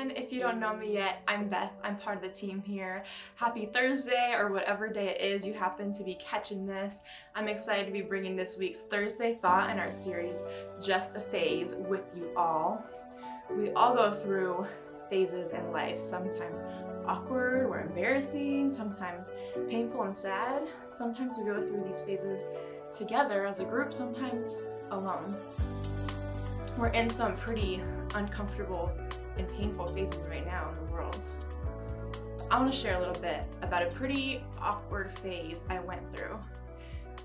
everyone. If you don't know me yet, I'm Beth. I'm part of the team here. Happy Thursday, or whatever day it is you happen to be catching this. I'm excited to be bringing this week's Thursday thought in our series, Just a Phase, with you all. We all go through phases in life, sometimes awkward or embarrassing, sometimes painful and sad. Sometimes we go through these phases together as a group, sometimes alone. We're in some pretty uncomfortable and painful phases right now in the world. I want to share a little bit about a pretty awkward phase I went through.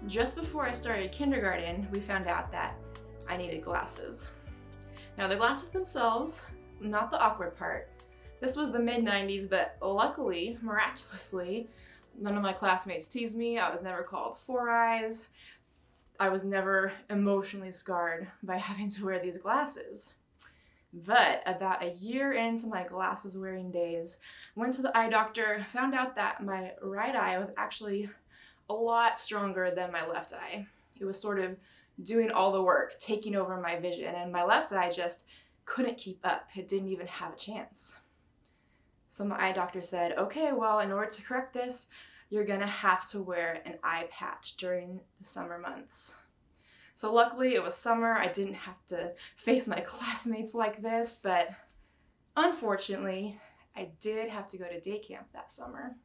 Just before I started kindergarten, we found out that I needed glasses. Now the glasses themselves, not the awkward part. This was the mid-90s, but luckily, miraculously, none of my classmates teased me. I was never called Four Eyes. I was never emotionally scarred by having to wear these glasses. But about a year into my glasses wearing days, went to the eye doctor, found out that my right eye was actually a lot stronger than my left eye. It was sort of doing all the work, taking over my vision, and my left eye just couldn't keep up. It didn't even have a chance. So my eye doctor said, okay, well, in order to correct this, you're gonna have to wear an eye patch during the summer months. So luckily it was summer, I didn't have to face my classmates like this, but unfortunately, I did have to go to day camp that summer.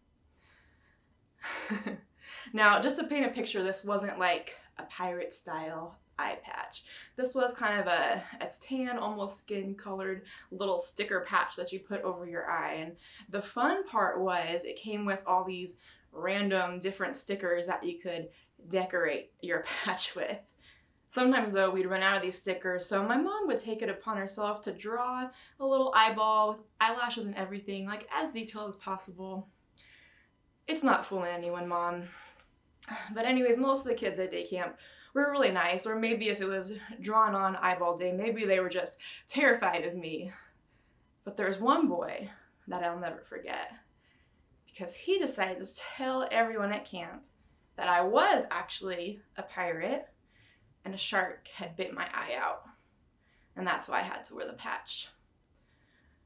Now, just to paint a picture, this wasn't like a pirate style eye patch. This was kind of a tan, almost skin colored little sticker patch that you put over your eye. And the fun part was it came with all these random different stickers that you could decorate your patch with. Sometimes though we'd run out of these stickers, so my mom would take it upon herself to draw a little eyeball with eyelashes and everything, like as detailed as possible. It's not fooling anyone, Mom. But anyways, most of the kids at day camp were really nice, or maybe if it was drawn on eyeball day, maybe they were just terrified of me. But there's one boy that I'll never forget, because he decided to tell everyone at camp that I was actually a pirate and a shark had bit my eye out. And that's why I had to wear the patch.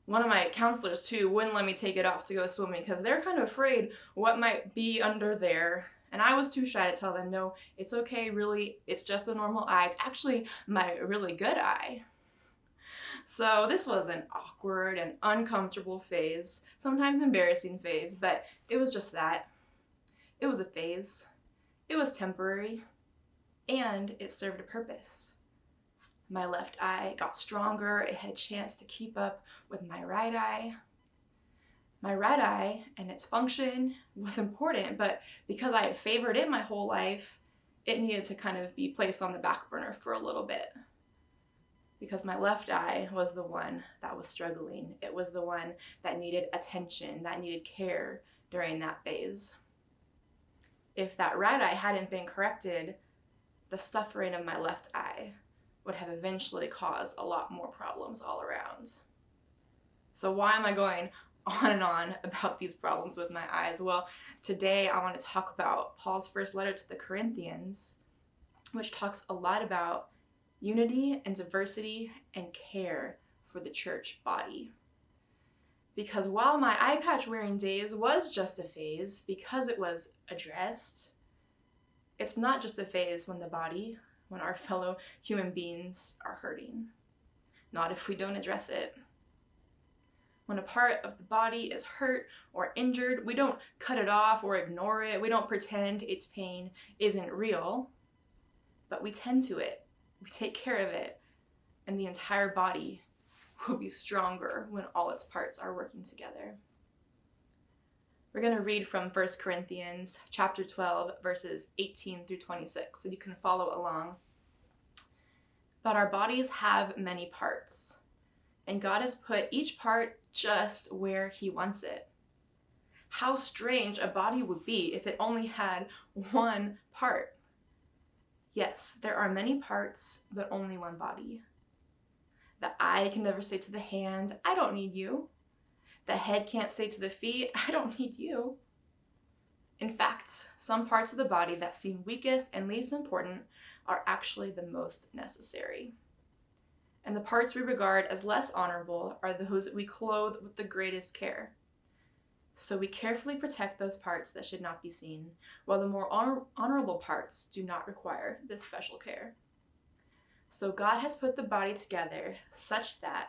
One of my counselors too wouldn't let me take it off to go swimming because they're kind of afraid what might be under there. And I was too shy to tell them, no, it's okay, really, it's just a normal eye. It's actually my really good eye. So this was an awkward and uncomfortable phase, sometimes embarrassing phase, but it was just that. It was a phase. It was temporary, and it served a purpose. My left eye got stronger. It had a chance to keep up with my right eye. My right eye and its function was important, but because I had favored it my whole life, it needed to kind of be placed on the back burner for a little bit. Because my left eye was the one that was struggling. It was the one that needed attention, that needed care during that phase. If that right eye hadn't been corrected, the suffering of my left eye would have eventually caused a lot more problems all around. So why am I going on and on about these problems with my eyes? Well, today I want to talk about Paul's first letter to the Corinthians, which talks a lot about unity and diversity and care for the church body. Because while my eye patch wearing days was just a phase, because it was addressed, it's not just a phase when our fellow human beings are hurting. Not if we don't address it. When a part of the body is hurt or injured, we don't cut it off or ignore it. We don't pretend its pain isn't real, but we tend to it. We take care of it, and the entire body will be stronger when all its parts are working together. We're going to read from 1 Corinthians chapter 12, verses 18 through 26, so you can follow along. But our bodies have many parts, and God has put each part just where He wants it. How strange a body would be if it only had one part. Yes, there are many parts, but only one body. The eye can never say to the hand, I don't need you. The head can't say to the feet, I don't need you. In fact, some parts of the body that seem weakest and least important are actually the most necessary. and the parts we regard as less honorable are those that we clothe with the greatest care. So we carefully protect those parts that should not be seen, while the more honorable parts do not require this special care. So God has put the body together such that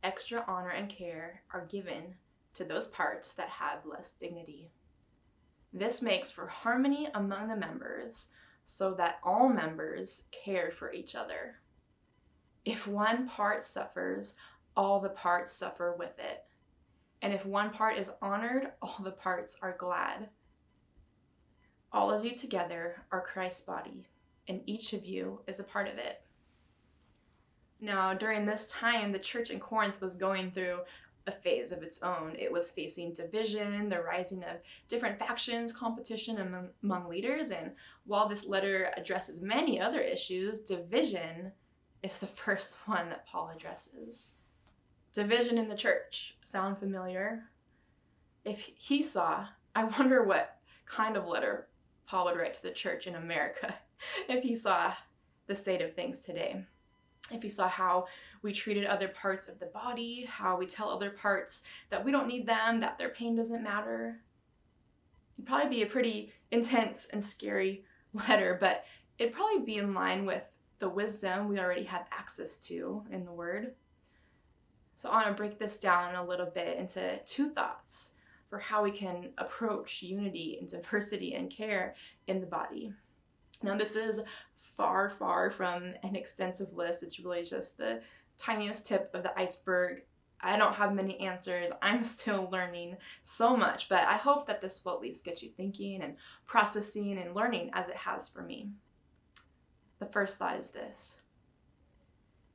extra honor and care are given to those parts that have less dignity. This makes for harmony among the members, so that all members care for each other. If one part suffers, all the parts suffer with it. And if one part is honored, all the parts are glad. All of you together are Christ's body, and each of you is a part of it. Now, during this time, the church in Corinth was going through a phase of its own. It was facing division, the rising of different factions, competition among leaders, and while this letter addresses many other issues, division is the first one that Paul addresses. Division in the church. Sound familiar? If he saw, I wonder what kind of letter Paul would write to the church in America if he saw the state of things today. If you saw how we treated other parts of the body, how we tell other parts that we don't need them, that their pain doesn't matter. It'd probably be a pretty intense and scary letter, but it'd probably be in line with the wisdom we already have access to in the Word. So I want to break this down a little bit into two thoughts for how we can approach unity and diversity and care in the body. Now, this is far from an extensive list. It's really just the tiniest tip of the iceberg. I don't have many answers. I'm still learning so much, but I hope that this will at least get you thinking and processing and learning as it has for me. The first thought is this: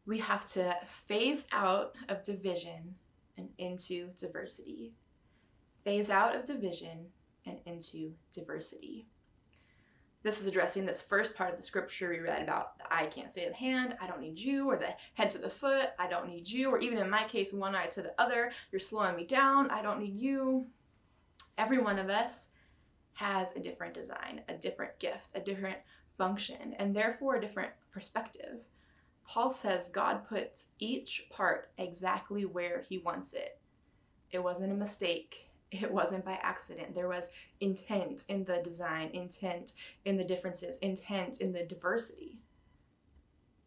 we have to phase out of division and into diversity. Phase out of division and into diversity. This is addressing this first part of the scripture we read about the eye can't say to the hand, I don't need you, or the head to the foot, I don't need you, or even in my case, one eye to the other, you're slowing me down, I don't need you. Every one of us has a different design, a different gift, a different function, and therefore a different perspective. Paul says God puts each part exactly where he wants it. It wasn't a mistake. It wasn't by accident. There was intent in the design, intent in the differences, intent in the diversity.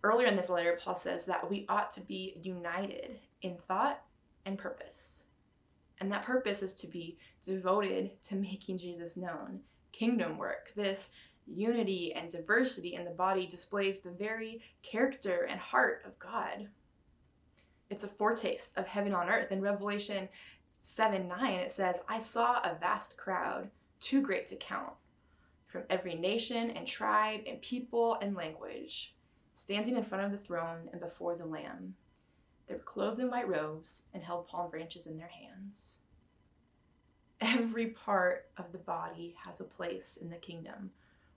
Earlier in this letter, Paul says that we ought to be united in thought and purpose. And that purpose is to be devoted to making Jesus known. Kingdom work. This unity and diversity in the body displays the very character and heart of God. It's a foretaste of heaven on earth. In Revelation 7:9, it says, I saw a vast crowd, too great to count, from every nation and tribe and people and language, standing in front of the throne and before the Lamb. They were clothed in white robes and held palm branches in their hands. Every part of the body has a place in the kingdom,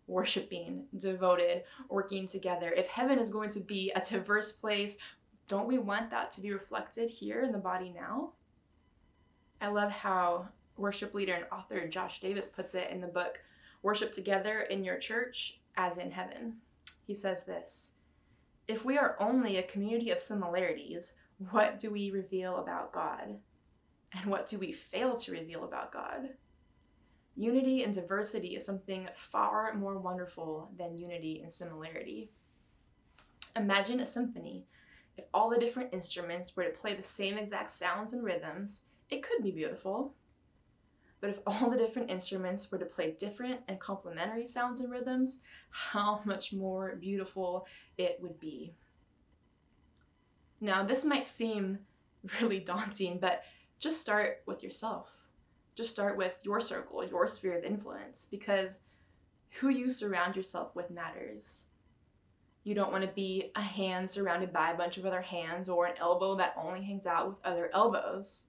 worshiping, devoted, working together. If heaven is going to be a diverse place, don't we want that to be reflected here in the body now? I love how worship leader and author Josh Davis puts it in the book, Worship Together in Your Church as in Heaven. He says this: if we are only a community of similarities, what do we reveal about God? And what do we fail to reveal about God? Unity and diversity is something far more wonderful than unity and similarity. Imagine a symphony. If all the different instruments were to play the same exact sounds and rhythms, it could be beautiful. But if all the different instruments were to play different and complementary sounds and rhythms, how much more beautiful it would be. Now, this might seem really daunting, but just start with yourself. Just start with your circle, your sphere of influence, because who you surround yourself with matters. You don't want to be a hand surrounded by a bunch of other hands, or an elbow that only hangs out with other elbows.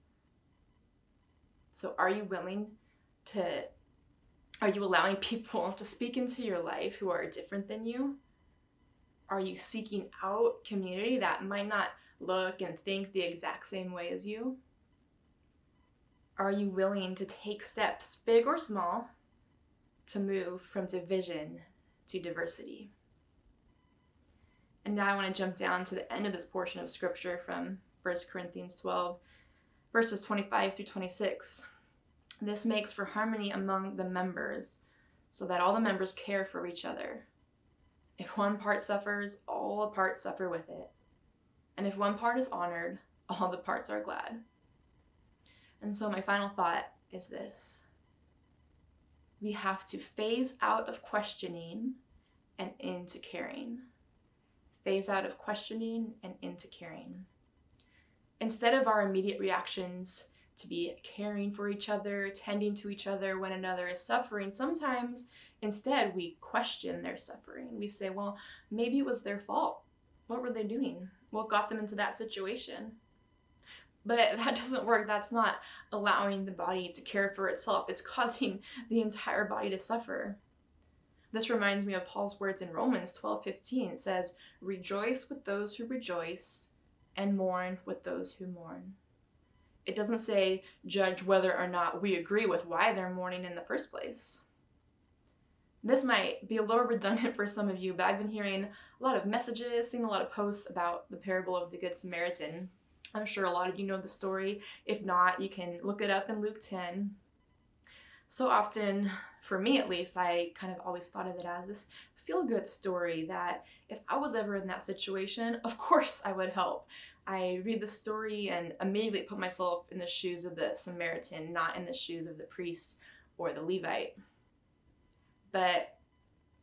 So are you allowing people to speak into your life who are different than you? Are you seeking out community that might not look and think the exact same way as you? Are you willing to take steps, big or small, to move from division to diversity? And And now I want to jump down to the end of this portion of scripture from 1 Corinthians 12, verses 25 through 26. This makes for harmony among the members, so that all the members care for each other. If one part suffers, all the parts suffer with it. And if one part is honored, all the parts are glad. And so my final thought is this. We have to phase out of questioning and into caring. Phase out of questioning and into caring. Instead of our immediate reactions to be caring for each other, tending to each other when another is suffering, sometimes instead we question their suffering. We say, well, maybe it was their fault. What were they doing? What got them into that situation? But that doesn't work. That's not allowing the body to care for itself. It's causing the entire body to suffer. This reminds me of Paul's words in Romans 12:15. It says, "Rejoice with those who rejoice and mourn with those who mourn." It doesn't say judge whether or not we agree with why they're mourning in the first place. This might be a little redundant for some of you, but I've been hearing a lot of messages, seeing a lot of posts about the parable of the Good Samaritan. I'm sure a lot of you know the story. If not, you can look it up in Luke 10. So often, for me at least, I kind of always thought of it as this feel-good story that if I was ever in that situation, of course I would help. I read the story and immediately put myself in the shoes of the Samaritan, not in the shoes of the priest or the Levite. But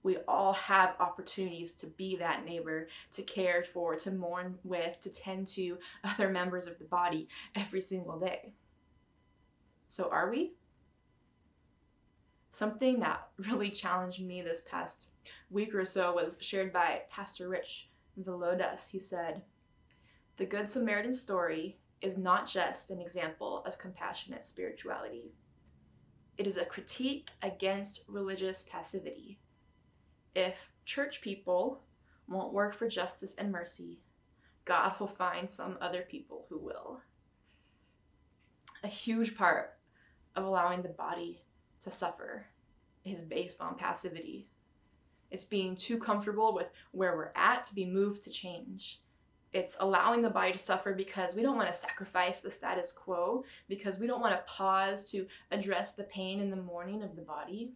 we all have opportunities to be that neighbor, to care for, to mourn with, to tend to other members of the body every single day. So are we? Something that really challenged me this past week or so was shared by Pastor Rich Velodas. He said, "The Good Samaritan story is not just an example of compassionate spirituality. It is a critique against religious passivity. If church people won't work for justice and mercy, God will find some other people who will." A huge part of allowing the body to suffer is based on passivity. It's being too comfortable with where we're at to be moved to change. It's allowing the body to suffer because we don't want to sacrifice the status quo, because we don't want to pause to address the pain in the mourning of the body.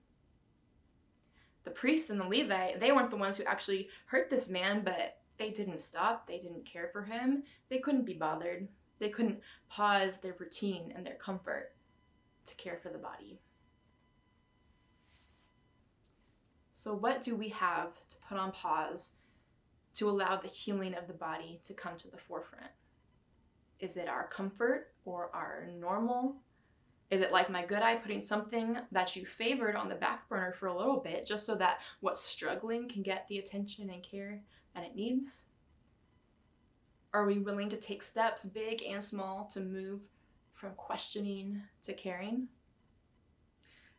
The priest and the Levite, they weren't the ones who actually hurt this man, but they didn't stop. They didn't care for him. They couldn't be bothered. They couldn't pause their routine and their comfort to care for the body. So what do we have to put on pause to allow the healing of the body to come to the forefront? Is it our comfort or our normal? Is it like my good eye putting something that you favored on the back burner for a little bit just so that what's struggling can get the attention and care that it needs? Are we willing to take steps, big and small, to move from questioning to caring?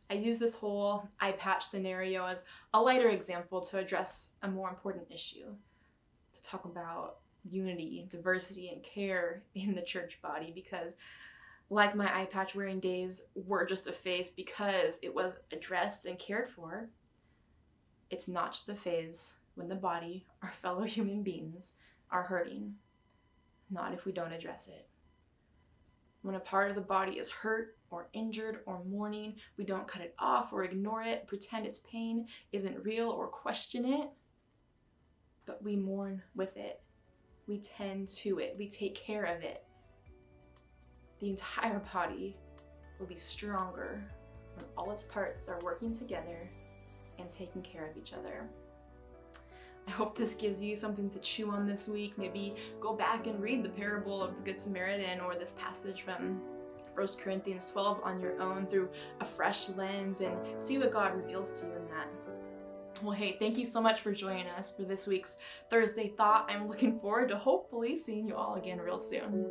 I use this whole eye patch scenario as a lighter example to address a more important issue, to talk about unity, diversity, and care in the church body, because like my eye patch wearing days were just a phase because it was addressed and cared for, it's not just a phase when the body, our fellow human beings, are hurting, not if we don't address it. When a part of the body is hurt or injured or mourning, we don't cut it off or ignore it, pretend its pain isn't real or question it, but we mourn with it. We tend to it. We take care of it. The entire body will be stronger when all its parts are working together and taking care of each other. I hope this gives you something to chew on this week. Maybe go back and read the parable of the Good Samaritan or this passage from 1 Corinthians 12 on your own through a fresh lens and see what God reveals to you in that. Well, hey, thank you so much for joining us for this week's Thursday Thought. I'm looking forward to hopefully seeing you all again real soon.